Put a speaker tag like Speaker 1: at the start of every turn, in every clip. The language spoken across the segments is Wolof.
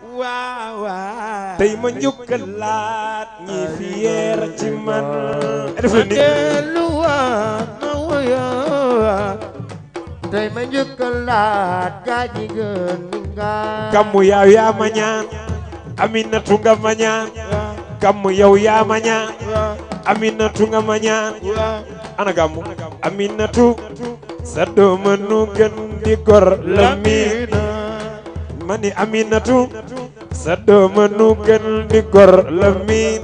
Speaker 1: waaw waaw
Speaker 2: tey ma njukkalaat ñi fier ci man def la ni
Speaker 1: delluwaat ma woyaat tey ma njukkalaat gaa ñi gën ñi nga
Speaker 2: Gammu yow yaa ma ñaan Aminatu nga ma ñaan Gammu yow yaa ma ñaan Aminatu nga ma ñaan ana Gammu Aminatu sa dooma nu gën di gor la miin ma ni Aminatu sa dooma nu gën di gor la miin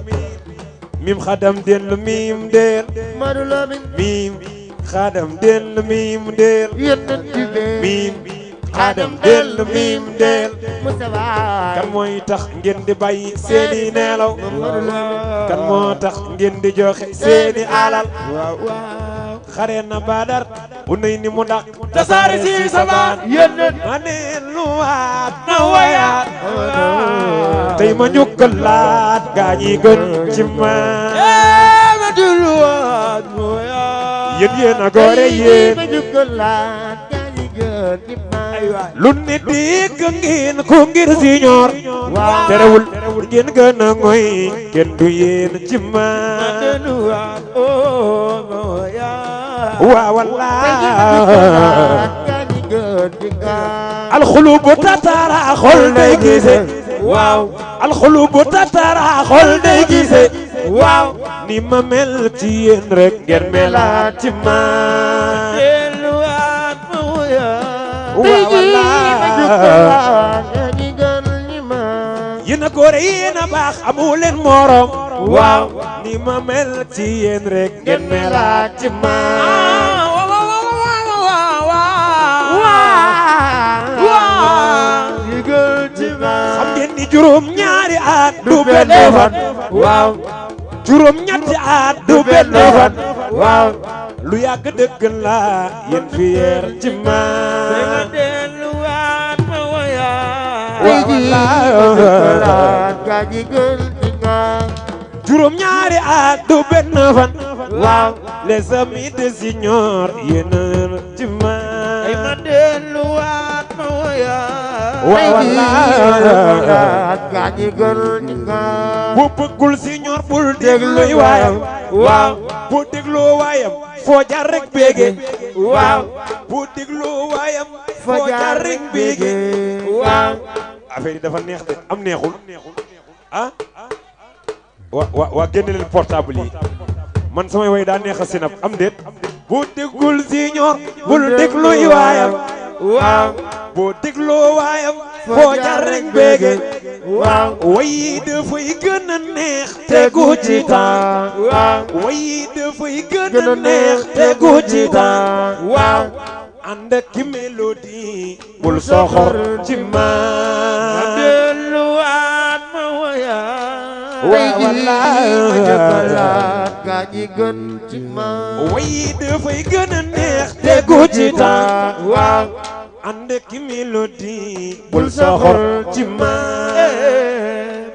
Speaker 2: mim xadam del mim del
Speaker 1: Madu Lamin
Speaker 2: mim xadam del mim del
Speaker 1: yéen ci bee
Speaker 2: mim xadam del mim del
Speaker 1: Mustafa
Speaker 2: kan mooy tax ngeen di bàyyi seeni nelaw
Speaker 1: Madu Lamin
Speaker 2: kan moo tax ngeen di joxe seeni alal
Speaker 1: waaw waaw
Speaker 2: xare na Badar bu nay ni mu daq tasaare si sabaan
Speaker 1: yéen
Speaker 2: ma ne lu waat ma wayaat tey ma ñukkalaat gaa ñi gën ci ma
Speaker 1: ma delluwaat ma woyaat
Speaker 2: yéen yéen a gore yéen
Speaker 1: ma njukkalaat gaa ñi gën ñi ma
Speaker 2: lu ne dégg ngeen ko ngir siñoor
Speaker 1: waaw
Speaker 2: terewul ngeen gën a ngoy kenn du yéen ci ma
Speaker 1: ma delluwaat oh ma woyaat
Speaker 2: waa wallaahi
Speaker 1: gaa ñi gën ñi nga
Speaker 2: alxulubu tatara xol day gise
Speaker 1: waaw
Speaker 2: alxulubu tatara xol day gise
Speaker 1: waaw
Speaker 2: ni ma mel ci yéen rek ngeen melaat ci ma
Speaker 1: delluwaat ma woyaat
Speaker 2: waa wallaahi
Speaker 1: ñi gën ñi ma
Speaker 2: yéen a góore yéen a baax amu leen morom
Speaker 1: waaw
Speaker 2: ni ma mel ci yéen rek ngeen melaat ci ma
Speaker 1: ñi gën ñi ma
Speaker 2: xam ngeen ni juróom ñaari at du benn fan
Speaker 1: waaw
Speaker 2: juróom ñetti at du benn fan
Speaker 1: waaw
Speaker 2: lu yàgg dëgg la yéen fi yeer ci ma
Speaker 1: nga delluwaat ma woyaat
Speaker 2: waaw wallaahi
Speaker 1: gaa ñi gën ñi nga
Speaker 2: juróom ñaari at du benn fan
Speaker 1: waaw
Speaker 2: les amis de Signor yéen ci ma
Speaker 1: ma delluwaat ma woyaat
Speaker 2: waaw wallaahi
Speaker 1: gaa ñi gën ñi nga
Speaker 2: bu bëggul Signor bul dégluy waayam
Speaker 1: waaw
Speaker 2: bu dégloo waayam foo jaar rek bége
Speaker 1: waaw
Speaker 2: bu dégloo waayam foo jaar rek bége
Speaker 1: waaw
Speaker 2: affaire yi dafa neex de am neexul ah waa génne leen portable yi man samay way daa neex a sinap am déet bu déggul Signor bul dégluy waayam
Speaker 1: waaw
Speaker 2: boo dégloo waayam foo jaar rek bége
Speaker 1: waaw
Speaker 2: way yi dafay gën a neex tegu ci temps
Speaker 1: waaw
Speaker 2: way yi dafay gën a neex tegu ci temps
Speaker 1: waaw
Speaker 2: ànd ak ki mélodie bul soxor ci ma
Speaker 1: delluwaat ma woyaat
Speaker 2: waaw wallaahi
Speaker 1: gaa ñi gën ci ma
Speaker 2: way yi dafay gën a neex tegu ci temps
Speaker 1: waaw
Speaker 2: ànd ak ki mélodie bul soxor ci ma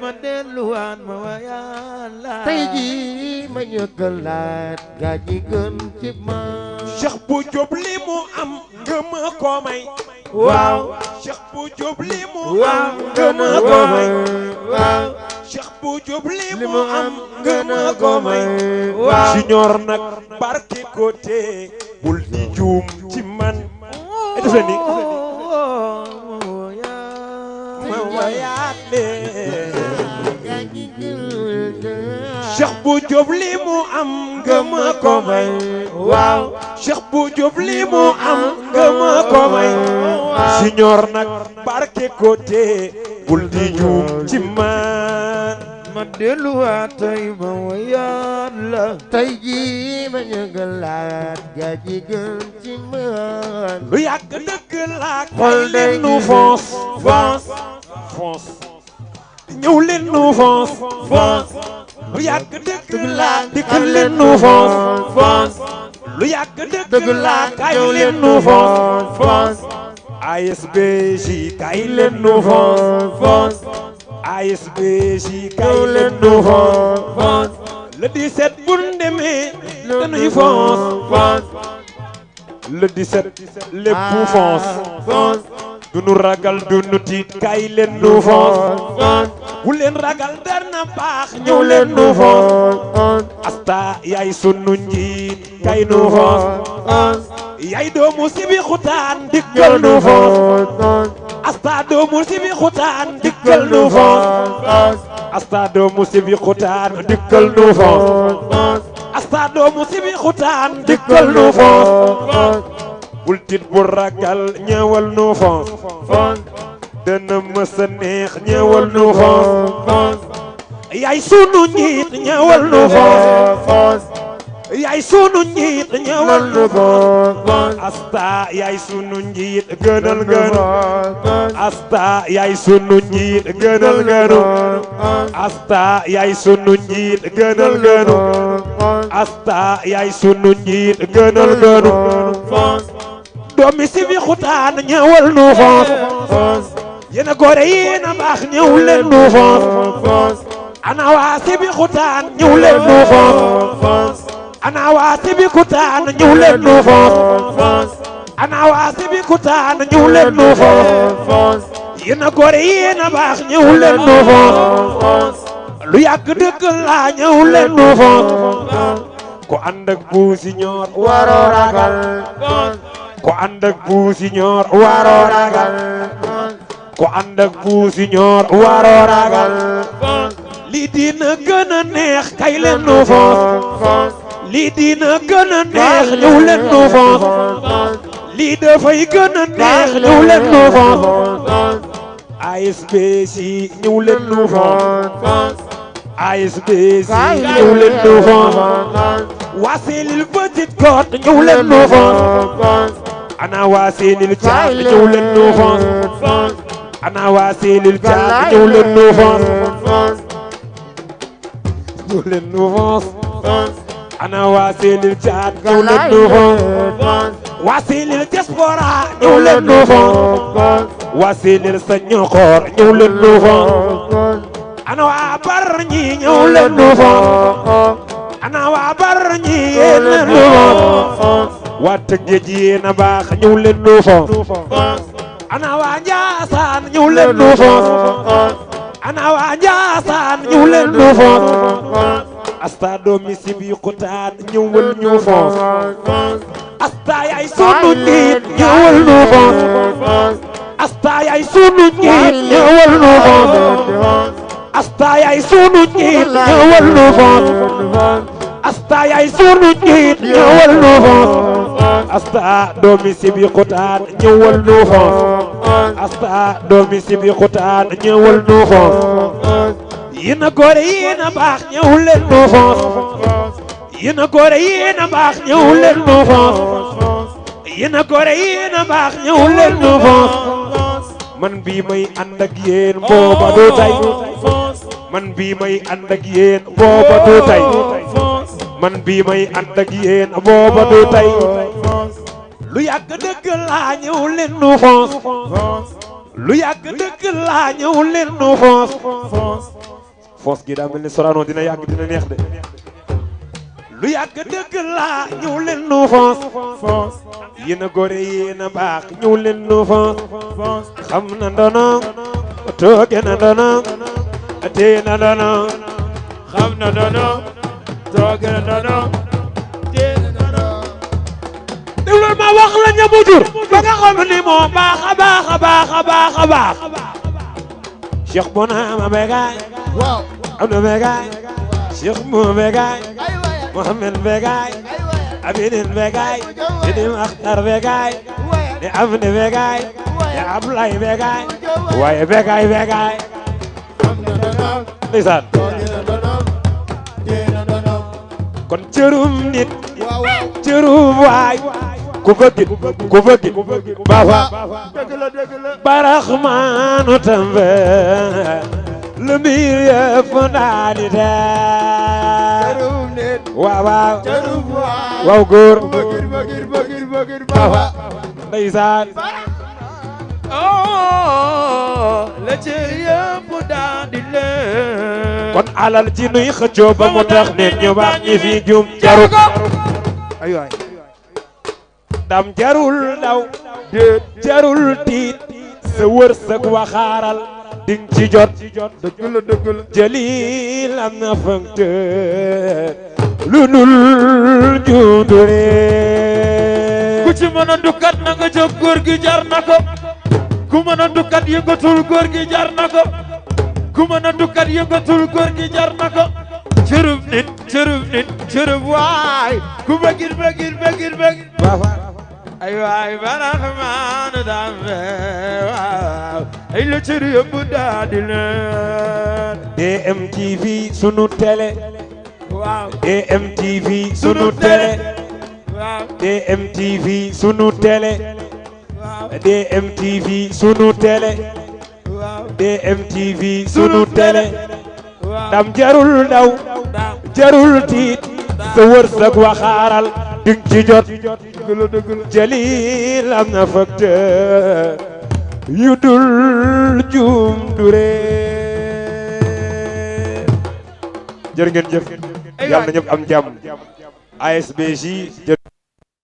Speaker 1: ma delluwaat ma woyaat tey jii ma ñëkkalaat gaa ñi gën ci ma
Speaker 2: Cheikh bu Jóob li mu am nga ma ko may
Speaker 1: waaw
Speaker 2: Cheikh bu Jóob li mu
Speaker 1: waaw
Speaker 2: am nga ma ko may
Speaker 1: waaw
Speaker 2: Cheikh bu Jóob li
Speaker 1: li
Speaker 2: mu am nga ma ko may
Speaker 1: waaw
Speaker 2: Signor nag barke ko te bul di juum ci man et def ni ma wayaat leen Cheikh bu Jóob li mu am nga ma ko may
Speaker 1: waaw
Speaker 2: Cheikh bu Jóob li mu am nga ma ko may Signor nag barke ko te bul di juum ci man
Speaker 1: ma delluwaat tey ma woyaat la tey jii ma ñëgalaat gaa ñi gën ci man
Speaker 2: lu yàgg dëgg laa
Speaker 1: xol
Speaker 2: kay leen nu fonce fonce ñëw leen nu fonce lu yàgg dëgg laa dikkal leen nu fonce lu yàgg dëgg laa kay leen nu fonce ASBJ kay leen nu fonce ASBJ kay leen nu fonce le 17 bu ñu demee dañuy fonce le 17 lépp fonce dunu ragal dunu tiit kay leen nu foos bu leen ragal dar na baax ñëw leen nu foos asta yaay sunu njiit kay nu foos yaay doomu sibi xutaan dikkal nu foos asta doomu sibi xutaan dikkal nu foos asta doomu sibi xutaan dikkal nu foos asta doomu sibi xutaan dikkal nu foos bul tiit bu ragal ñëwal nu foos dana mësa neex ñëwal nu foos yaay sunu njiit ñëwal nu foos yaay sunu njiit ñëwal nu foos asta yaay sunu njiit gënal gënu asta yaay sunu njiit gënal gënu asta yaay sunu njiit gënal gënu asta yaay sunu njiit gënal gënu doomi si bi xutaan ñëwal nu foos yéena góore yéena baax ñëw leen nu foos ana waa si bi xutaan ñëw leen nu foos ana waa si bi xutaan ñëw leen nu foos ana waa si bi xutaan ñëw leen nu foos yéena góore yéena baax ñëw leen nu foos lu yàgg dëgg laa ñëw leen nu foos ko ànd ak bu si ñoor waroo ragal ko ànd ak bu si ñoor waroo ragal ko ànd ak bu si ñoor waroo ragal lii dina gën a neex kay leen nu foos lii dina gën a neex ñëw leen nu foos lii dafay gën a neex ñëw leen nu foos ASBC ñëw leen nu foos ASBC ñëw leen nu foos waa Selil Petite Côte ñëw leen nu foos ana waa Selil Thiat ñëw leen nu foos ana waa Selil Thiat ñëw leen nu foos ñëw leen nu foos ana waa Selil Thiat ñëw leen nu foos waa Selil diaspora ñëw leen nu foos waa Selil sa ñoxoor ñëw leen nu foos ana waa Bargny ñëw leen nu foos ana waa Bargny yéen leen nu foos waa Tëngéej yéen a baax ñëw leen nu foos ana waa Njaasaan ñëw leen nu foos ana waa Njaasaan ñëw leen nu foos asta doomi si bi xutaan ñëwal ñu foos asta yaay sunu njiit ñëwal nu foos asta yaay sunu njiit ñëwal nu foos asta yaay sunu njiit ñëwal nu foos asta yaay sunu njiit ñëwal nu foos asta doomi si bi xutaan ñëwal nu foos asta doomi si bi xutaan ñëwal nu foos yéena góore yéena baax ñëw leen nu foos yéena góore yéena baax ñëw leen nu foos yéena góore yéena baax ñëw leen nu foos man bii may ànd ak yéen booba du tay man bii may ànd ak yéen booba du tay man bii may ànd ak yéen booba du tay lu yàgg dëgg laa ñëw leen nu foos lu yàgg dëgg laa ñëw leen nu foos foos gi daa mel ni Sorano dina yàgg dina neex de lu yàgg dëgg laa ñëw leen nu foos yéena góore yéena baax ñëw leen nu foos xam na ndono tooge na ndono tee na ndono xam na ndono tooge na ndono tee na ndono déglul ma wax la ñamu jur ba nga xam ni moo baax a baax a baax a baax a baax Cheikh Bounama Begaay
Speaker 1: waaw
Speaker 2: Abdou Begaay Cheikh Mou Begaay Mohamed Begaay Abidin Begaay Sidi Makhtar Begaay ni Abdi Begaay ni Ablaye Begaay waaye Begaay Begaay ndeysaan kon cërum nit cërum waay ku bëggit baafa baraxmaanu tambe lu mbir yëpp naa di tee waaw waaw góor baafa ndeysaan la ci yëpp daa di lee kon alal ji nuy xëccoo ba mu tax nit ñu baax ñi fi jum jaru ay waay dam jarul daw jarul tiit sa wërsëg waxaaral ding ci jot
Speaker 1: dëgg la
Speaker 2: Jalil am na facteur lu dul juudure
Speaker 1: ku ci mën a dukkat na nga jóg góor gi jar na ko ku mën a dukkat yëngatul góor gi jar na ko ku mën a dukkat yëngatul góor gi jar na ko cërëb nit cërëb waay ku bëggir ay waay baraxmaanu dambe waaw ay la cër yëpp daa di leen
Speaker 2: DMTV sunu télé
Speaker 1: waaw
Speaker 2: DMTV sunu télé
Speaker 1: waaw
Speaker 2: DMTV sunu télé
Speaker 1: waaw
Speaker 2: DMTV sunu télé
Speaker 1: waaw
Speaker 2: DMTV sunu télé
Speaker 1: waaw
Speaker 2: ndam jarul ndaw jarul tiit sa wërsëg waxaaral ding ci jot
Speaker 1: dëgg la
Speaker 2: Jalil am na facteur yu dul juum du réer jërë ngeen jëf yàlla na ñëpp am jàmm ASBJ